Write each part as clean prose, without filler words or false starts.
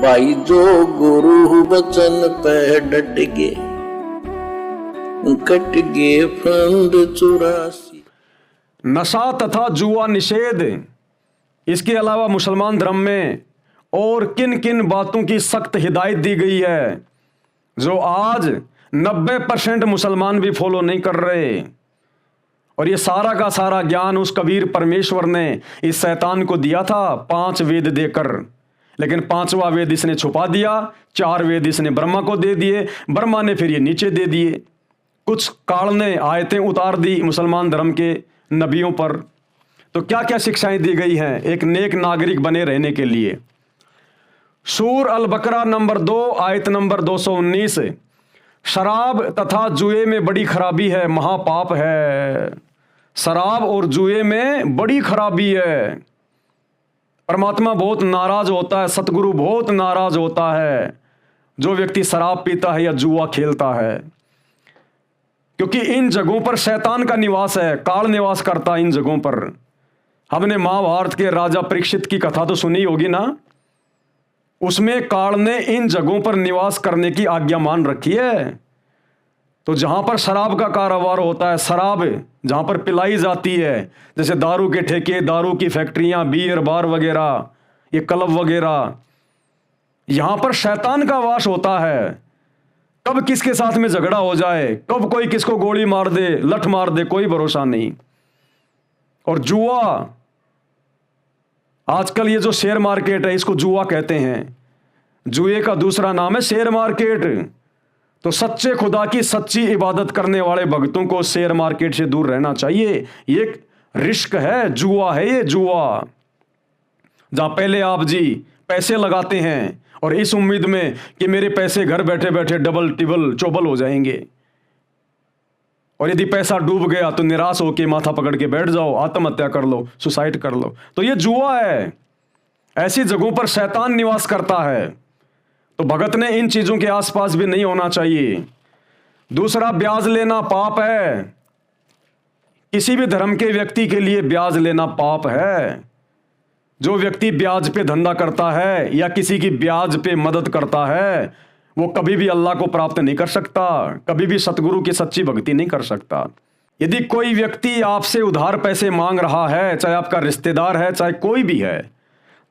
भाई जो गुरु वचन पे डट गए, कट गए फंद 84। नशा तथा जुआ निषेध, इसके अलावा मुसलमान धर्म में और किन किन बातों की सख्त हिदायत दी गई है जो आज 90% मुसलमान भी फॉलो नहीं कर रहे। और ये सारा का सारा ज्ञान उस कबीर परमेश्वर ने इस शैतान को दिया था 5 वेद देकर, लेकिन 5वां वेद इसने छुपा दिया, 4 वेद इसने ब्रह्मा को दे दिए, ब्रह्मा ने फिर ये नीचे दे दिए। कुछ काल ने आयतें उतार दी मुसलमान धर्म के नबियों पर। तो क्या क्या शिक्षाएं दी गई हैं एक नेक नागरिक बने रहने के लिए। सूर अल बकरा नंबर 2 आयत नंबर 219, शराब तथा जुए में बड़ी खराबी है, महापाप है। शराब और जुए में बड़ी खराबी है। परमात्मा बहुत नाराज होता है, सतगुरु बहुत नाराज होता है जो व्यक्ति शराब पीता है या जुआ खेलता है, क्योंकि इन जगहों पर शैतान का निवास है, काल निवास करता है इन जगहों पर। हमने महाभारत के राजा परीक्षित की कथा तो सुनी होगी ना, उसमें काल ने इन जगहों पर निवास करने की आज्ञा मान रखी है। तो जहां पर शराब का कारोबार होता है, शराब जहां पर पिलाई जाती है, जैसे दारू के ठेके, दारू की फैक्ट्रियां, बियर बार वगैरह, ये क्लब वगैरह, यहां पर शैतान का वास होता है। कब किसके साथ में झगड़ा हो जाए, कब कोई किसको गोली मार दे, लठ मार दे, कोई भरोसा नहीं। और जुआ, आजकल ये जो शेयर मार्केट है इसको जुआ कहते हैं, जुए का दूसरा नाम है शेयर मार्केट। तो सच्चे खुदा की सच्ची इबादत करने वाले भक्तों को शेयर मार्केट से दूर रहना चाहिए। ये एक रिस्क है, जुआ है ये, जुआ जहां पहले आप जी पैसे लगाते हैं और इस उम्मीद में कि मेरे पैसे घर बैठे बैठे डबल टिबल चौबल हो जाएंगे, और यदि पैसा डूब गया तो निराश होकर माथा पकड़ के बैठ जाओ, आत्महत्या कर लो, सुसाइड कर लो। तो ये जुआ है। ऐसी जगहों पर शैतान निवास करता है, तो भगत ने इन चीजों के आसपास भी नहीं होना चाहिए। दूसरा, ब्याज लेना पाप है। किसी भी धर्म के व्यक्ति के लिए ब्याज लेना पाप है। जो व्यक्ति ब्याज पे धंधा करता है या किसी की ब्याज पे मदद करता है, वो कभी भी अल्लाह को प्राप्त नहीं कर सकता, कभी भी सतगुरु की सच्ची भक्ति नहीं कर सकता। यदि कोई व्यक्ति आपसे उधार पैसे मांग रहा है, चाहे आपका रिश्तेदार है, चाहे कोई भी है,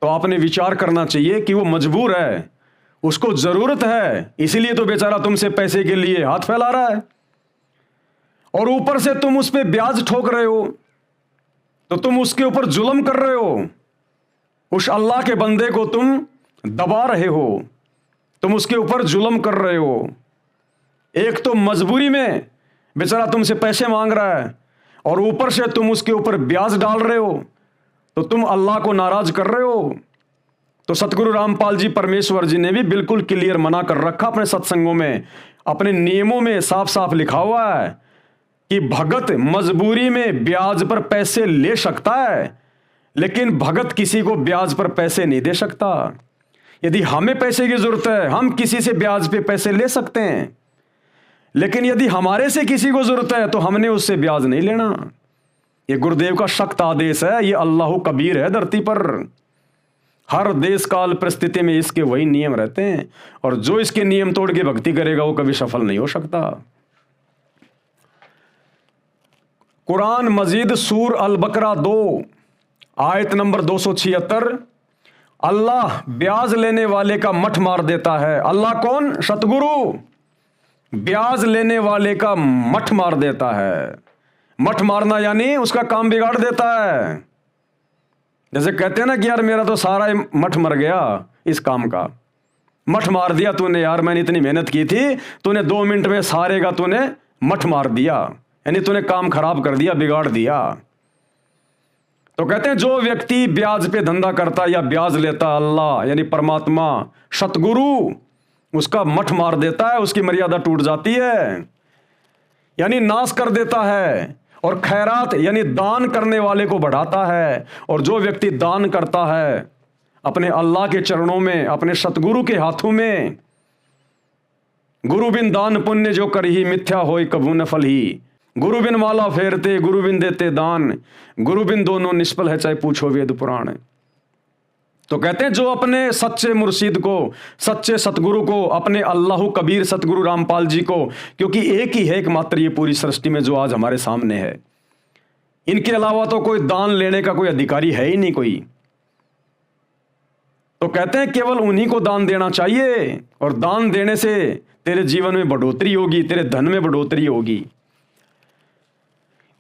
तो आपने विचार करना चाहिए कि वो मजबूर है, उसको जरूरत है, इसीलिए तो बेचारा तुमसे पैसे के लिए हाथ फैला रहा है। और ऊपर से तुम उस पर ब्याज ठोक रहे हो, तो तुम उसके ऊपर जुल्म कर रहे हो। उस अल्लाह के बंदे को तुम दबा रहे हो, तुम उसके ऊपर जुल्म कर रहे हो। एक तो मजबूरी में बेचारा तुमसे पैसे मांग रहा है, और ऊपर से तुम उसके ऊपर ब्याज डाल रहे हो, तो तुम अल्लाह को नाराज कर रहे हो। तो सतगुरु रामपाल जी परमेश्वर जी ने भी बिल्कुल क्लियर मना कर रखा अपने सत्संगों में, अपने नियमों में साफ साफ लिखा हुआ है कि भगत मजबूरी में ब्याज पर पैसे ले सकता है, लेकिन भगत किसी को ब्याज पर पैसे नहीं दे सकता। यदि हमें पैसे की जरूरत है, हम किसी से ब्याज पे पैसे ले सकते हैं, लेकिन यदि हमारे से किसी को जरूरत है तो हमने उससे ब्याज नहीं लेना। ये गुरुदेव का सख्त आदेश है, ये अल्लाह कबीर है धरती पर। हर देश काल परिस्थिति में इसके वही नियम रहते हैं, और जो इसके नियम तोड़ के भक्ति करेगा वो कभी सफल नहीं हो सकता। कुरान मजीद सूर अल बकरा 2 आयत नंबर 276, अल्लाह ब्याज लेने वाले का मठ मार देता है। अल्लाह कौन? सतगुरु ब्याज लेने वाले का मठ मार देता है। मठ मारना यानी उसका काम बिगाड़ देता है। जैसे कहते हैं ना कि यार मेरा तो सारा मठ मर गया इस काम का, मठ मार दिया तूने, यार मैंने इतनी मेहनत की थी, तूने 2 मिनट में सारे का तूने मठ मार दिया, यानी तूने काम खराब कर दिया, बिगाड़ दिया। तो कहते हैं जो व्यक्ति ब्याज पे धंधा करता या ब्याज लेता, अल्लाह यानी परमात्मा सतगुरु उसका मठ मार देता है, उसकी मर्यादा टूट जाती है, यानी नाश कर देता है। और खैरात यानी दान करने वाले को बढ़ाता है। और जो व्यक्ति दान करता है अपने अल्लाह के चरणों में, अपने सतगुरु के हाथों में, गुरु बिन दान पुण्य जो करही मिथ्या होय कभू न फल ही। गुरु बिन माला फेरते, गुरु बिन देते दान, गुरु बिन दोनों निष्फल है चाहे पूछो वेद पुराण। तो कहते हैं जो अपने सच्चे मुर्शिद को, सच्चे सतगुरु को, अपने अल्लाह कबीर सतगुरु रामपाल जी को, क्योंकि एक ही है एकमात्र ये पूरी सृष्टि में जो आज हमारे सामने है, इनके अलावा तो कोई दान लेने का कोई अधिकारी है ही नहीं कोई। तो कहते हैं केवल उन्हीं को दान देना चाहिए, और दान देने से तेरे जीवन में बढ़ोतरी होगी, तेरे धन में बढ़ोतरी होगी।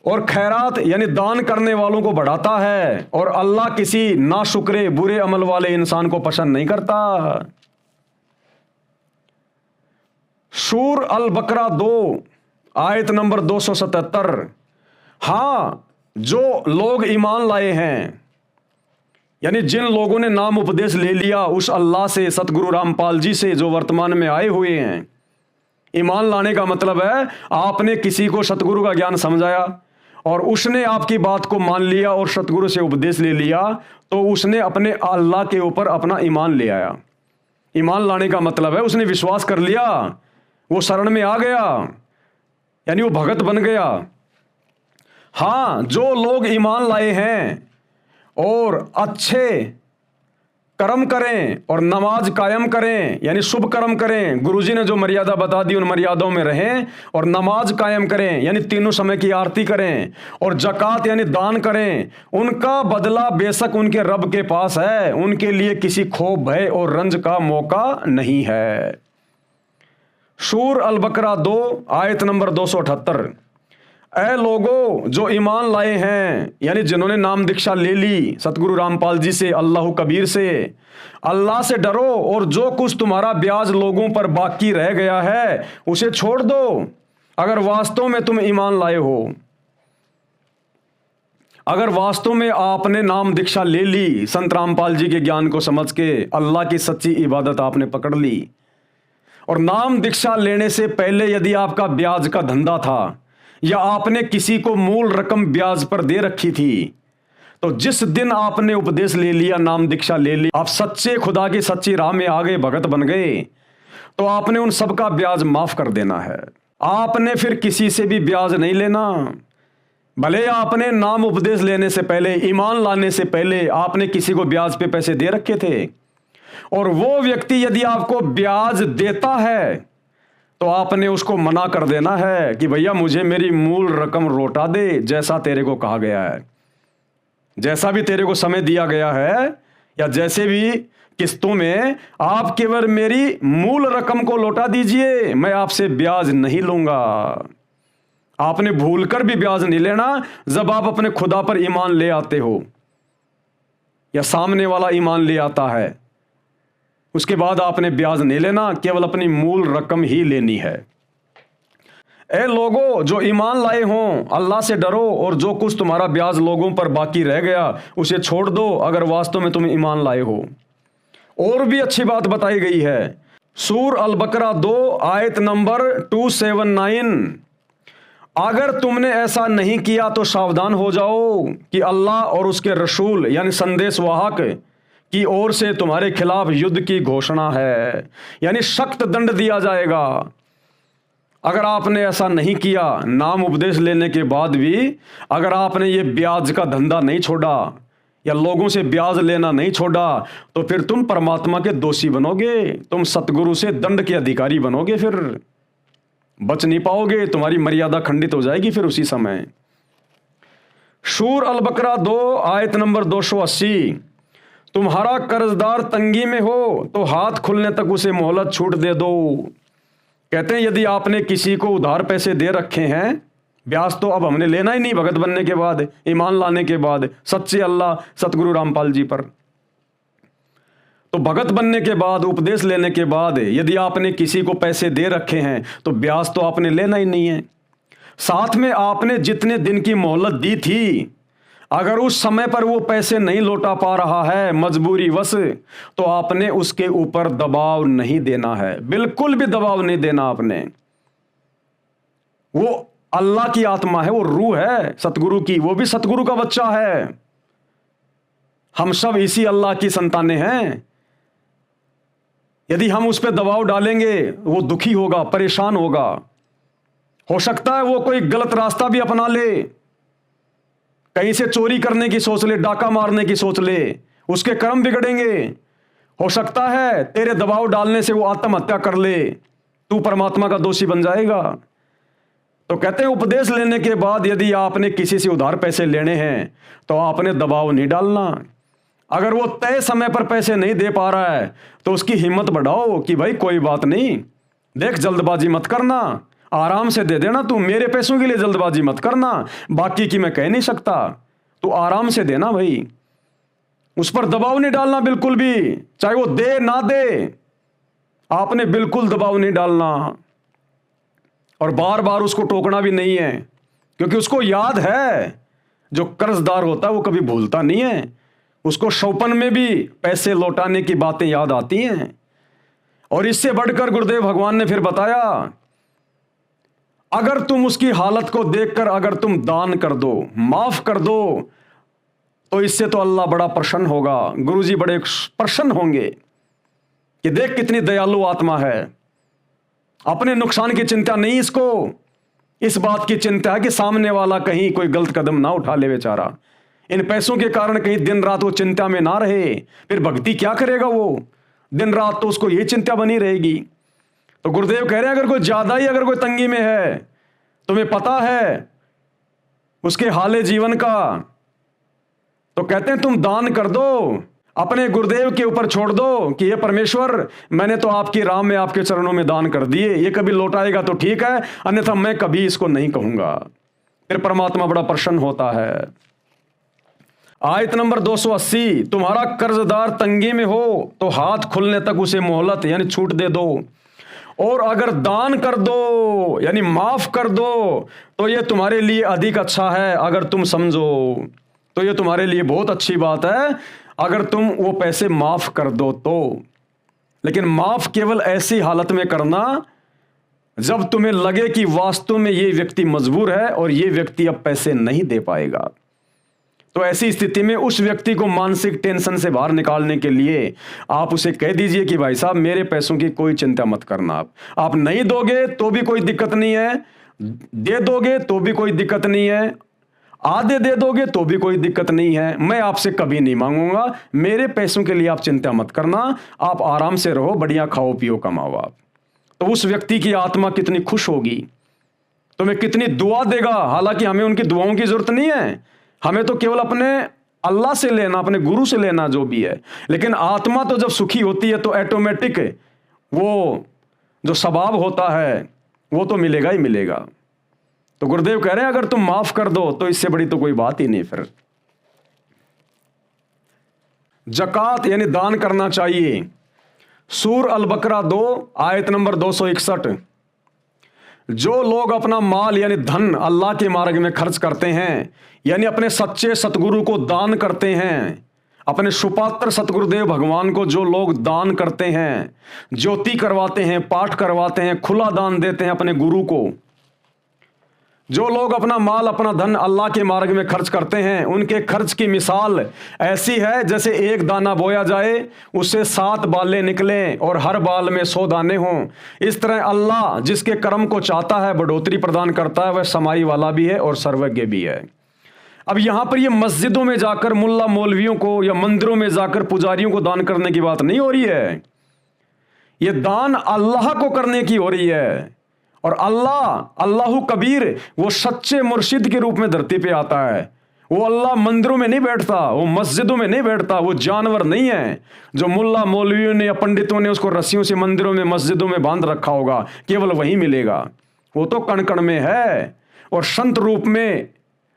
और खैरात यानी दान करने वालों को बढ़ाता है, और अल्लाह किसी नाशुक्रे बुरे अमल वाले इंसान को पसंद नहीं करता। सूर अल बकरा 2 आयत नंबर 277। हां, जो लोग ईमान लाए हैं, यानी जिन लोगों ने नाम उपदेश ले लिया उस अल्लाह से, सतगुरु रामपाल जी से, जो वर्तमान में आए हुए हैं। ईमान लाने का मतलब है आपने किसी को सतगुरु का ज्ञान समझाया और उसने आपकी बात को मान लिया और सतगुरु से उपदेश ले लिया, तो उसने अपने अल्लाह के ऊपर अपना ईमान ले आया। ईमान लाने का मतलब है उसने विश्वास कर लिया, वो शरण में आ गया, यानी वो भगत बन गया। हां, जो लोग ईमान लाए हैं और अच्छे कर्म करें और नमाज कायम करें, यानी शुभ कर्म करें, गुरुजी ने जो मर्यादा बता दी उन मर्यादाओं में रहें, और नमाज कायम करें यानी तीनों समय की आरती करें, और जकात यानी दान करें, उनका बदला बेशक उनके रब के पास है, उनके लिए किसी खौफ, भय और रंज का मौका नहीं है। सूर अल बकरा 2 आयत नंबर 278। ऐ लोगो जो ईमान लाए हैं, यानी जिन्होंने नाम दीक्षा ले ली सतगुरु रामपाल जी से, अल्लाह कबीर से, अल्लाह से डरो, और जो कुछ तुम्हारा ब्याज लोगों पर बाकी रह गया है उसे छोड़ दो, अगर वास्तव में तुम ईमान लाए हो। अगर वास्तव में आपने नाम दीक्षा ले ली, संत रामपाल जी के ज्ञान को समझ के अल्लाह की सच्ची इबादत आपने पकड़ ली, और नाम दीक्षा लेने से पहले यदि आपका ब्याज का धंधा था या आपने किसी को मूल रकम ब्याज पर दे रखी थी, तो जिस दिन आपने उपदेश ले लिया, नाम दीक्षा ले ली, आप सच्चे खुदा की सच्ची राह में आ गए, भगत बन गए, तो आपने उन सब का ब्याज माफ कर देना है। आपने फिर किसी से भी ब्याज नहीं लेना। भले आपने नाम उपदेश लेने से पहले, ईमान लाने से पहले आपने किसी को ब्याज पे पैसे दे रखे थे, और वो व्यक्ति यदि आपको ब्याज देता है तो आपने उसको मना कर देना है कि भैया मुझे मेरी मूल रकम लौटा दे, जैसा तेरे को कहा गया है, जैसा भी तेरे को समय दिया गया है, या जैसे भी किस्तों में, आप केवल मेरी मूल रकम को लौटा दीजिए, मैं आपसे ब्याज नहीं लूंगा। आपने भूलकर भी ब्याज नहीं लेना जब आप अपने खुदा पर ईमान ले आते हो या सामने वाला ईमान ले आता है, उसके बाद आपने ब्याज नहीं लेना, केवल अपनी मूल रकम ही लेनी है। ए लोगो जो ईमान लाए हों, अल्लाह से डरो, और जो कुछ तुम्हारा ब्याज लोगों पर बाकी रह गया उसे छोड़ दो, अगर वास्तव में तुम ईमान लाए हो। और भी अच्छी बात बताई गई है, सूर अल बकरा 2 आयत नंबर 279। अगर तुमने ऐसा नहीं किया तो सावधान हो जाओ कि अल्लाह और उसके रसूल यानी संदेश वाहक की ओर से तुम्हारे खिलाफ युद्ध की घोषणा है, यानी सख्त दंड दिया जाएगा। अगर आपने ऐसा नहीं किया, नाम उपदेश लेने के बाद भी अगर आपने ये ब्याज का धंधा नहीं छोड़ा या लोगों से ब्याज लेना नहीं छोड़ा, तो फिर तुम परमात्मा के दोषी बनोगे, तुम सतगुरु से दंड के अधिकारी बनोगे, फिर बच नहीं पाओगे, तुम्हारी मर्यादा खंडित हो जाएगी फिर उसी समय। सूर अल बकरा 2 आयत नंबर 280। तुम्हारा कर्जदार तंगी में हो तो हाथ खुलने तक उसे मोहलत छूट दे दो। कहते हैं यदि आपने किसी को उधार पैसे दे रखे हैं, ब्याज तो अब हमने लेना ही नहीं भगत बनने के बाद, ईमान लाने के बाद सच्चे अल्लाह सतगुरु रामपाल जी पर, तो भगत बनने के बाद, उपदेश लेने के बाद यदि आपने किसी को पैसे दे रखे हैं तो ब्याज तो आपने लेना ही नहीं है। साथ में आपने जितने दिन की मोहलत दी थी, अगर उस समय पर वो पैसे नहीं लौटा पा रहा है मजबूरी वश, तो आपने उसके ऊपर दबाव नहीं देना है, बिल्कुल भी दबाव नहीं देना आपने। वो अल्लाह की आत्मा है, वो रूह है सतगुरु की, वो भी सतगुरु का बच्चा है। हम सब इसी अल्लाह की संतानें हैं। यदि हम उस पर दबाव डालेंगे वो दुखी होगा, परेशान होगा, हो सकता है वो कोई गलत रास्ता भी अपना ले, कहीं से चोरी करने की सोच ले, डाका मारने की सोच ले, उसके कर्म बिगड़ेंगे। हो सकता है तेरे दबाव डालने से वो आत्महत्या कर ले, तू परमात्मा का दोषी बन जाएगा। तो कहते हैं उपदेश लेने के बाद यदि आपने किसी से उधार पैसे लेने हैं तो आपने दबाव नहीं डालना। अगर वो तय समय पर पैसे नहीं दे पा रहा है तो उसकी हिम्मत बढ़ाओ कि भाई कोई बात नहीं, देख जल्दबाजी मत करना, आराम से दे देना, तू मेरे पैसों के लिए जल्दबाजी मत करना, बाकी की मैं कह नहीं सकता, तू आराम से देना भाई। उस पर दबाव नहीं डालना बिल्कुल भी, चाहे वो दे ना दे, आपने बिल्कुल दबाव नहीं डालना। और बार बार उसको टोकना भी नहीं है, क्योंकि उसको याद है, जो कर्जदार होता है वो कभी भूलता नहीं है, उसको शौपन में भी पैसे लौटाने की बातें याद आती हैं। और इससे बढ़कर गुरुदेव भगवान ने फिर बताया, अगर तुम उसकी हालत को देखकर अगर तुम दान कर दो, माफ कर दो, तो इससे तो अल्लाह बड़ा प्रसन्न होगा, गुरुजी बड़े प्रसन्न होंगे कि देख कितनी दयालु आत्मा है। अपने नुकसान की चिंता नहीं इसको, इस बात की चिंता है कि सामने वाला कहीं कोई गलत कदम ना उठा ले बेचारा, इन पैसों के कारण कहीं दिन रात वो चिंता में ना रहे, फिर भक्ति क्या करेगा वो, दिन रात तो उसको ये चिंता बनी रहेगी। तो गुरुदेव कह रहे हैं अगर कोई ज्यादा ही अगर कोई तंगी में है, तुम्हें पता है उसके हाले जीवन का, तो कहते हैं तुम दान कर दो, अपने गुरुदेव के ऊपर छोड़ दो कि ये परमेश्वर मैंने तो आपकी राह में आपके चरणों में दान कर दिए, ये कभी लौटाएगा तो ठीक है, अन्यथा मैं कभी इसको नहीं कहूंगा। फिर परमात्मा बड़ा प्रसन्न होता है। आयत नंबर 280, तुम्हारा कर्जदार तंगी में हो तो हाथ खुलने तक उसे मोहलत यानी छूट दे दो, और अगर दान कर दो यानी माफ कर दो तो ये तुम्हारे लिए अधिक अच्छा है। अगर तुम समझो तो ये तुम्हारे लिए बहुत अच्छी बात है अगर तुम वो पैसे माफ कर दो तो। लेकिन माफ केवल ऐसी हालत में करना जब तुम्हें लगे कि वास्तव में ये व्यक्ति मजबूर है और ये व्यक्ति अब पैसे नहीं दे पाएगा। तो ऐसी स्थिति में उस व्यक्ति को मानसिक टेंशन से बाहर निकालने के लिए आप उसे कह दीजिए कि भाई साहब मेरे पैसों की कोई चिंता मत करना, आप नहीं दोगे तो भी कोई दिक्कत नहीं है, दे दोगे तो भी कोई दिक्कत नहीं है, आधे दे दोगे तो भी कोई दिक्कत नहीं है, मैं आपसे कभी नहीं मांगूंगा, मेरे पैसों के लिए आप चिंता मत करना, आप आराम से रहो, बढ़िया खाओ पियो कमाओ आप। तो उस व्यक्ति की आत्मा कितनी खुश होगी, तुम्हें कितनी दुआ देगा। हालांकि हमें उनकी दुआओं की जरूरत नहीं है, हमें तो केवल अपने अल्लाह से लेना, अपने गुरु से लेना जो भी है। लेकिन आत्मा तो जब सुखी होती है तो ऑटोमेटिक वो जो सवाब होता है वो तो मिलेगा ही मिलेगा। तो गुरुदेव कह रहे हैं अगर तुम माफ कर दो तो इससे बड़ी तो कोई बात ही नहीं। फिर जकात यानी दान करना चाहिए। सूर अल बकरा 2 आयत नंबर 261, जो लोग अपना माल यानी धन अल्लाह के मार्ग में खर्च करते हैं, यानी अपने सच्चे सतगुरु को दान करते हैं, अपने सुपात्र सतगुरुदेव भगवान को जो लोग दान करते हैं, ज्योति करवाते हैं, पाठ करवाते हैं, खुला दान देते हैं अपने गुरु को, जो लोग अपना माल अपना धन अल्लाह के मार्ग में खर्च करते हैं, उनके खर्च की मिसाल ऐसी है जैसे एक दाना बोया जाए उससे 7 बालें निकलें और हर बाल में 100 दाने हों। इस तरह अल्लाह जिसके कर्म को चाहता है बढ़ोतरी प्रदान करता है, वह समाई वाला भी है और सर्वज्ञ भी है। अब यहां पर ये मस्जिदों में जाकर मुल्ला मौलवियों को या मंदिरों में जाकर पुजारियों को दान करने की बात नहीं हो रही है, ये दान अल्लाह को करने की हो रही है। और अल्लाहु कबीर वो सच्चे मुर्शिद के रूप में धरती पे आता है। वो अल्लाह मंदिरों में नहीं बैठता, वो मस्जिदों में नहीं बैठता, वो जानवर नहीं है जो मुल्ला मौलवियों ने या पंडितों ने उसको रस्सियों से मंदिरों में मस्जिदों में बांध रखा होगा, केवल वही मिलेगा। वो तो कण कण में है और संत रूप में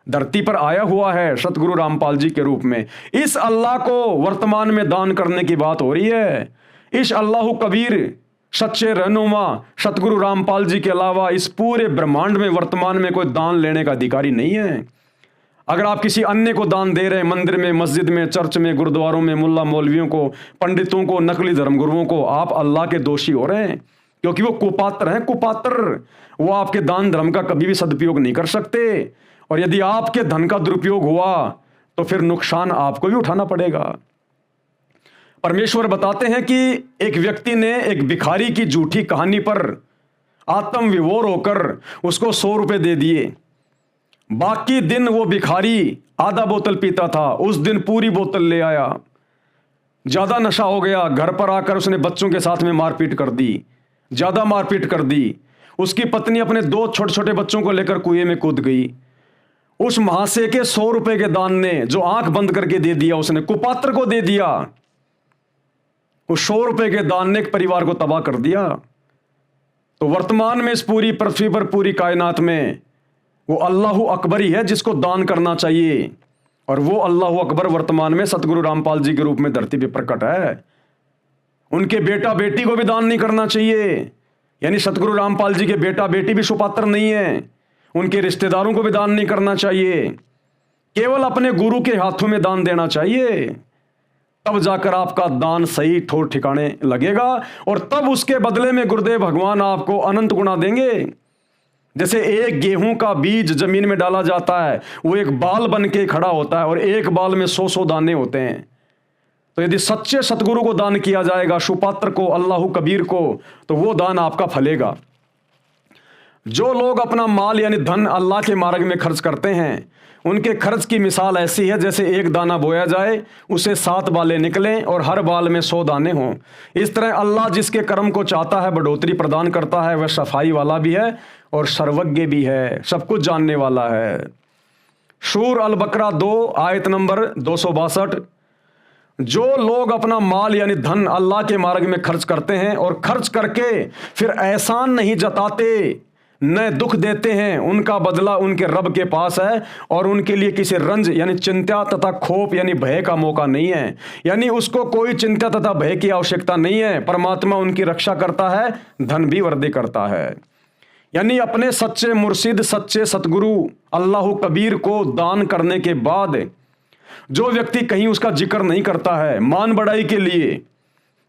धरती पर आया हुआ है, सतगुरु रामपाल जी के रूप में। इस अल्लाह को वर्तमान में दान करने की बात हो रही है। इस अल्लाहु कबीर सच्चे रहनुमा सतगुरु रामपाल जी के अलावा इस पूरे ब्रह्मांड में वर्तमान में कोई दान लेने का अधिकारी नहीं है। अगर आप किसी अन्य को दान दे रहे हैं, मंदिर में, मस्जिद में, चर्च में, गुरुद्वारों में, मुल्ला मौलवियों को, पंडितों को, नकली धर्मगुरुओं को, आप अल्लाह के दोषी हो रहे हैं, क्योंकि वो कुपात्र हैं, कुपात्र। वो आपके दान धर्म का कभी भी सदुपयोग नहीं कर सकते, और यदि आपके धन का दुरुपयोग हुआ तो फिर नुकसान आपको भी उठाना पड़ेगा। परमेश्वर बताते हैं कि एक व्यक्ति ने एक भिखारी की झूठी कहानी पर आत्म विभोर होकर उसको 100 रुपए दे दिए। बाकी दिन वो भिखारी आधा बोतल पीता था, उस दिन पूरी बोतल ले आया। ज़्यादा नशा हो गया, घर पर आकर उसने बच्चों के साथ में मारपीट कर दी, ज़्यादा मारपीट कर दी। उसकी पत्नी अपने 2 छोटे छोटे बच्चों को लेकर कुएं में कूद गई। उस महाशय के 100 रुपए के दान ने जो आंख बंद करके दे दिया, उसने कुपात्र को दे दिया। उस 100 रुपए के दान ने एक परिवार को तबाह कर दिया। तो वर्तमान में इस पूरी पृथ्वी पर, पूरी कायनात में वो अल्लाह अकबर ही है जिसको दान करना चाहिए। और वो अल्लाह अकबर वर्तमान में सतगुरु रामपाल जी के रूप में धरती पे प्रकट है। उनके बेटा बेटी को भी दान नहीं करना चाहिए, यानी सतगुरु रामपाल जी के बेटा बेटी भी सुपात्र नहीं है, उनके रिश्तेदारों को भी दान नहीं करना चाहिए। केवल अपने गुरु के हाथों में दान देना चाहिए, तब जाकर आपका दान सही ठोर ठिकाने लगेगा और तब उसके बदले में गुरुदेव भगवान आपको अनंत गुना देंगे। जैसे एक गेहूं का बीज जमीन में डाला जाता है, वो एक बाल बन के खड़ा होता है और एक बाल में 100 दाने होते हैं। तो यदि सच्चे सतगुरु को दान किया जाएगा, सुपात्र को, अल्लाह कबीर को, तो वो दान आपका फलेगा। जो लोग अपना माल यानी धन अल्लाह के मार्ग में खर्च करते हैं, उनके खर्च की मिसाल ऐसी है जैसे एक दाना बोया जाए, उसे 7 बालें निकलें और हर बाल में 100 दाने हों। इस तरह अल्लाह जिसके कर्म को चाहता है बढ़ोतरी प्रदान करता है। वह सफाई वाला भी है और सर्वज्ञ भी है, सब कुछ जानने वाला है। सूर अल बकरा 2 आयत नंबर 262। जो लोग अपना माल यानी धन अल्लाह के मार्ग में खर्च करते हैं और खर्च करके फिर एहसान नहीं जताते, न दुख देते हैं, उनका बदला उनके रब के पास है और उनके लिए किसी रंज यानी चिंता तथा खौफ यानी भय का मौका नहीं है। यानी उसको कोई चिंता तथा भय की आवश्यकता नहीं है। परमात्मा उनकी रक्षा करता है, धन भी वृद्धि करता है। यानी अपने सच्चे मुर्शिद, सच्चे सतगुरु अल्लाह कबीर को दान करने के बाद जो व्यक्ति कहीं उसका जिक्र नहीं करता है मान बढ़ाई के लिए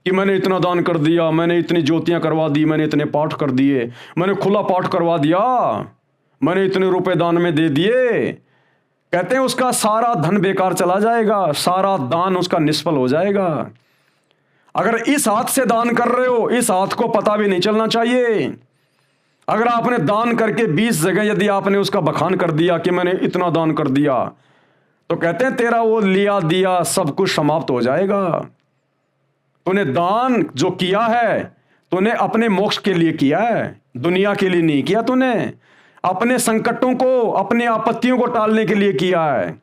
कि मैंने इतना दान कर दिया, मैंने इतनी ज्योतियां करवा दी, मैंने इतने पाठ कर दिए, मैंने खुला पाठ करवा दिया, मैंने इतने रुपए दान में दे दिए, कहते हैं उसका सारा धन बेकार चला जाएगा, सारा दान उसका निष्फल हो जाएगा। अगर इस हाथ से दान कर रहे हो, इस हाथ को पता भी नहीं चलना चाहिए। अगर आपने दान करके 20 जगह यदि आपने उसका बखान कर दिया कि मैंने इतना दान कर दिया, तो कहते हैं तेरा वो लिया दिया सब कुछ समाप्त हो जाएगा। तूने दान जो किया है, तूने अपने मोक्ष के लिए किया है, दुनिया के लिए नहीं किया। तूने अपने संकटों को, अपने आपत्तियों को टालने के लिए किया है।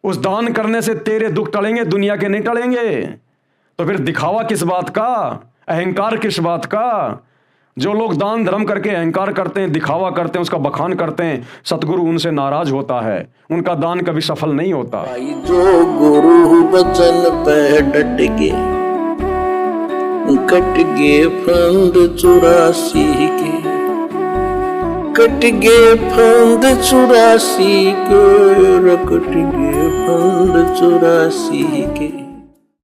उस दान करने से तेरे दुख टलेंगे, दुनिया के नहीं टलेंगे। तो फिर दिखावा किस बात का, अहंकार किस बात का? जो लोग दान धर्म करके अहंकार करते हैं, दिखावा करते हैं, उसका बखान करते हैं, सतगुरु उनसे नाराज होता है, उनका दान कभी सफल नहीं होता। जो गुरु बचन पे डट गए, कट गए फंद 84 के, कट गए फंद 84 के, कट गए फंद 84 के।